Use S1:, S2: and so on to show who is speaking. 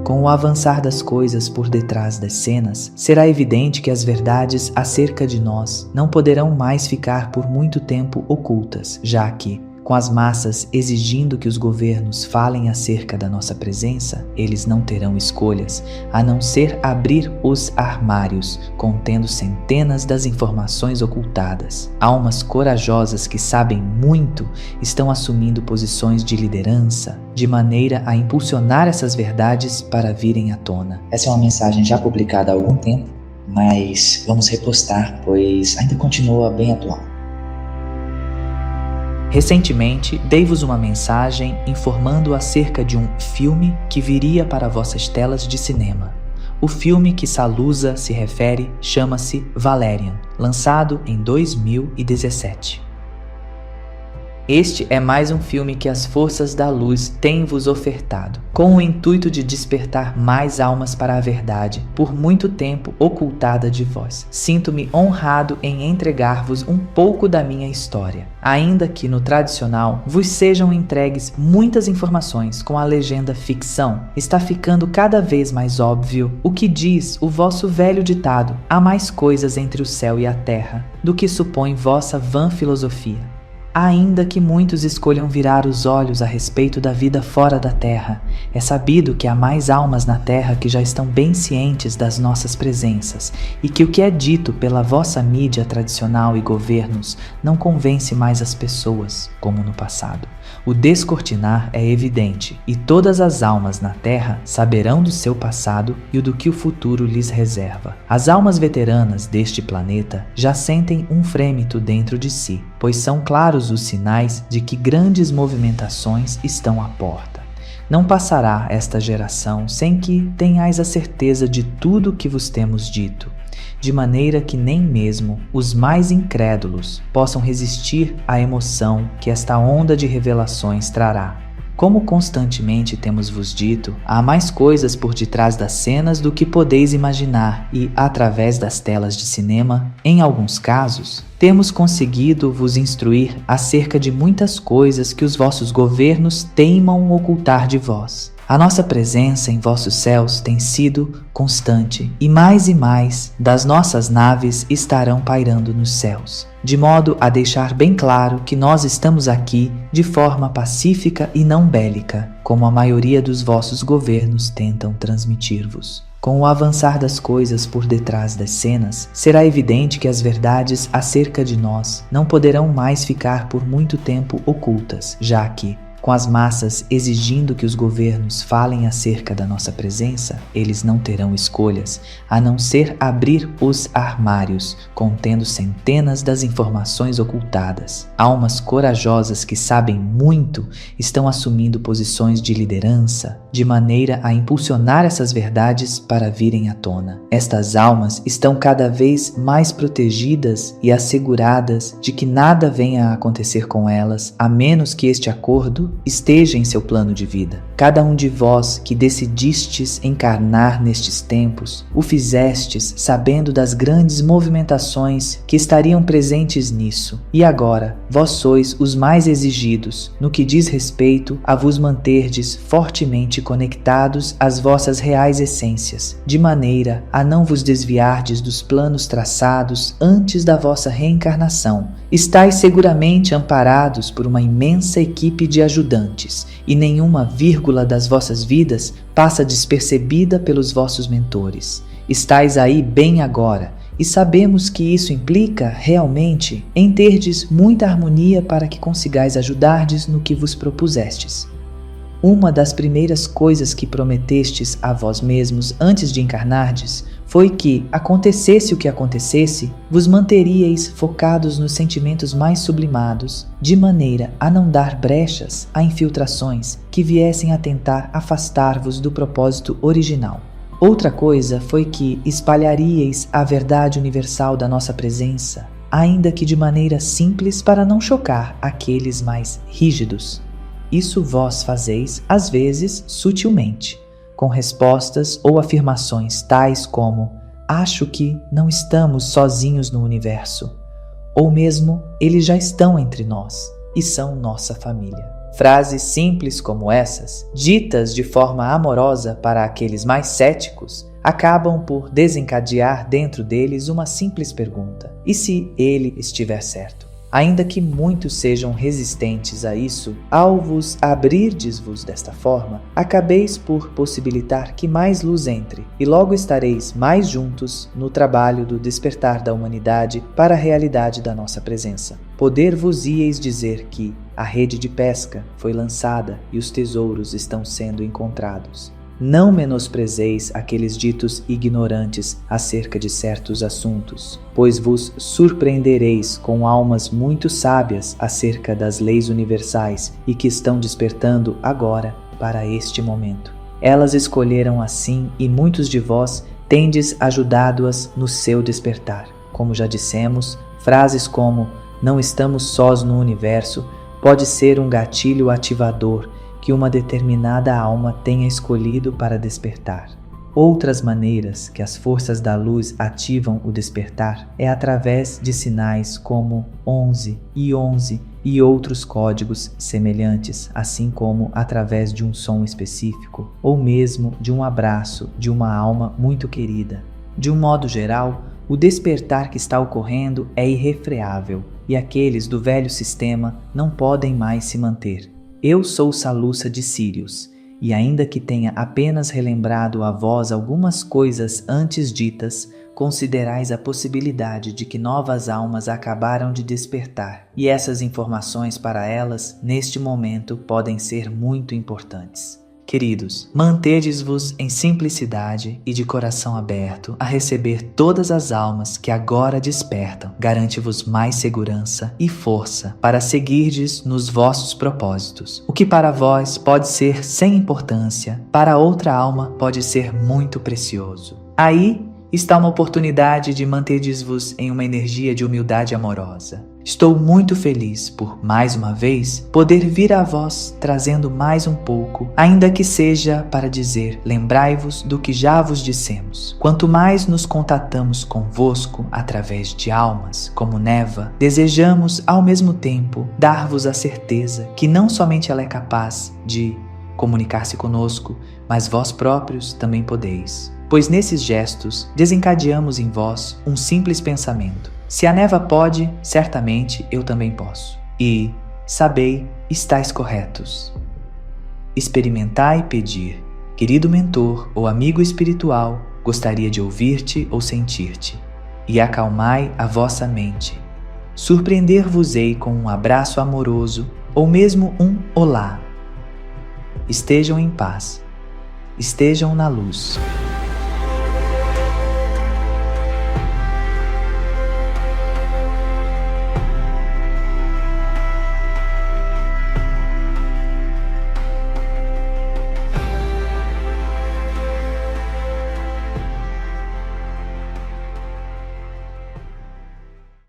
S1: Com o avançar das coisas por detrás das cenas, será evidente que as verdades acerca de nós não poderão mais ficar por muito tempo ocultas, já que, com as massas exigindo que os governos falem acerca da nossa presença, eles não terão escolhas, a não ser abrir os armários, contendo centenas das informações ocultadas. Almas corajosas que sabem muito estão assumindo posições de liderança, de maneira a impulsionar essas verdades para virem à tona.
S2: Essa é uma mensagem já publicada há algum tempo, mas vamos repostar, pois ainda continua bem atual.
S1: Recentemente, dei-vos uma mensagem informando acerca de um filme que viria para vossas telas de cinema. O filme que Salusa se refere chama-se Valerian, lançado em 2017. Este é mais um filme que as forças da luz têm vos ofertado, com o intuito de despertar mais almas para a verdade, por muito tempo ocultada de vós. Sinto-me honrado em entregar-vos um pouco da minha história, ainda que no tradicional vos sejam entregues muitas informações com a legenda ficção. Está ficando cada vez mais óbvio o que diz o vosso velho ditado: há mais coisas entre o céu e a terra do que supõe vossa vã filosofia. Ainda que muitos escolham virar os olhos a respeito da vida fora da Terra, é sabido que há mais almas na Terra que já estão bem cientes das nossas presenças e que o que é dito pela vossa mídia tradicional e governos não convence mais as pessoas, como no passado. O descortinar é evidente e todas as almas na Terra saberão do seu passado e do que o futuro lhes reserva. As almas veteranas deste planeta já sentem um frêmito dentro de si, pois são claros os sinais de que grandes movimentações estão à porta. Não passará esta geração sem que tenhais a certeza de tudo o que vos temos dito, de maneira que nem mesmo os mais incrédulos possam resistir à emoção que esta onda de revelações trará. Como constantemente temos vos dito, há mais coisas por detrás das cenas do que podeis imaginar e, através das telas de cinema, em alguns casos, temos conseguido vos instruir acerca de muitas coisas que os vossos governos teimam ocultar de vós. A nossa presença em vossos céus tem sido constante e mais das nossas naves estarão pairando nos céus, de modo a deixar bem claro que nós estamos aqui de forma pacífica e não bélica, como a maioria dos vossos governos tentam transmitir-vos. Com o avançar das coisas por detrás das cenas, será evidente que as verdades acerca de nós não poderão mais ficar por muito tempo ocultas, já que, com as massas exigindo que os governos falem acerca da nossa presença, eles não terão escolhas, a não ser abrir os armários, contendo centenas das informações ocultadas. Almas corajosas que sabem muito estão assumindo posições de liderança, de maneira a impulsionar essas verdades para virem à tona. Estas almas estão cada vez mais protegidas e asseguradas de que nada venha a acontecer com elas, a menos que este acordo esteja em seu plano de vida. Cada um de vós que decidistes encarnar nestes tempos, o fizestes sabendo das grandes movimentações que estariam presentes nisso. E agora, vós sois os mais exigidos no que diz respeito a vos manterdes fortemente conectados às vossas reais essências, de maneira a não vos desviardes dos planos traçados antes da vossa reencarnação. Estais seguramente amparados por uma imensa equipe de ajudantes, e nenhuma vírgula das vossas vidas passa despercebida pelos vossos mentores. Estais aí bem agora, e sabemos que isso implica, realmente, em terdes muita harmonia para que consigais ajudardes no que vos propusestes. Uma das primeiras coisas que prometestes a vós mesmos antes de encarnardes foi que, acontecesse o que acontecesse, vos manteríeis focados nos sentimentos mais sublimados, de maneira a não dar brechas a infiltrações que viessem a tentar afastar-vos do propósito original. Outra coisa foi que espalharíeis a verdade universal da nossa presença, ainda que de maneira simples para não chocar aqueles mais rígidos. Isso vós fazeis, às vezes, sutilmente, com respostas ou afirmações tais como: acho que não estamos sozinhos no universo, ou mesmo eles já estão entre nós e são nossa família. Frases simples como essas, ditas de forma amorosa para aqueles mais céticos, acabam por desencadear dentro deles uma simples pergunta: e se ele estiver certo? Ainda que muitos sejam resistentes a isso, ao vos abrirdes-vos desta forma, acabeis por possibilitar que mais luz entre, e logo estareis mais juntos no trabalho do despertar da humanidade para a realidade da nossa presença. Poder-vos-íeis dizer que a rede de pesca foi lançada e os tesouros estão sendo encontrados. Não menosprezeis aqueles ditos ignorantes acerca de certos assuntos, pois vos surpreendereis com almas muito sábias acerca das leis universais e que estão despertando agora para este momento. Elas escolheram assim e muitos de vós tendes ajudado-as no seu despertar. Como já dissemos, frases como "não estamos sós no universo" pode ser um gatilho ativador que uma determinada alma tenha escolhido para despertar. Outras maneiras que as forças da luz ativam o despertar é através de sinais como 11 e outros códigos semelhantes, assim como através de um som específico ou mesmo de um abraço de uma alma muito querida. De um modo geral, o despertar que está ocorrendo é irrefreável e aqueles do velho sistema não podem mais se manter. Eu sou Salusa de Sirius, e ainda que tenha apenas relembrado a vós algumas coisas antes ditas, considerais a possibilidade de que novas almas acabaram de despertar, e essas informações para elas, neste momento, podem ser muito importantes. Queridos, mantedes-vos em simplicidade e de coração aberto a receber todas as almas que agora despertam. Garante-vos mais segurança e força para seguirdes nos vossos propósitos. O que para vós pode ser sem importância, para outra alma pode ser muito precioso. Aí está uma oportunidade de manterdes-vos em uma energia de humildade amorosa. Estou muito feliz por, mais uma vez, poder vir a vós trazendo mais um pouco, ainda que seja para dizer: lembrai-vos do que já vos dissemos. Quanto mais nos contatamos convosco através de almas, como Neva, desejamos ao mesmo tempo dar-vos a certeza que não somente ela é capaz de comunicar-se conosco, mas vós próprios também podeis. Pois nesses gestos desencadeamos em vós um simples pensamento: se a Neva pode, certamente eu também posso. E, sabei, estáis corretos. Experimentai pedir: querido mentor ou amigo espiritual, gostaria de ouvir-te ou sentir-te. E acalmai a vossa mente. Surpreender-vos-ei com um abraço amoroso ou mesmo um olá. Estejam em paz. Estejam na luz.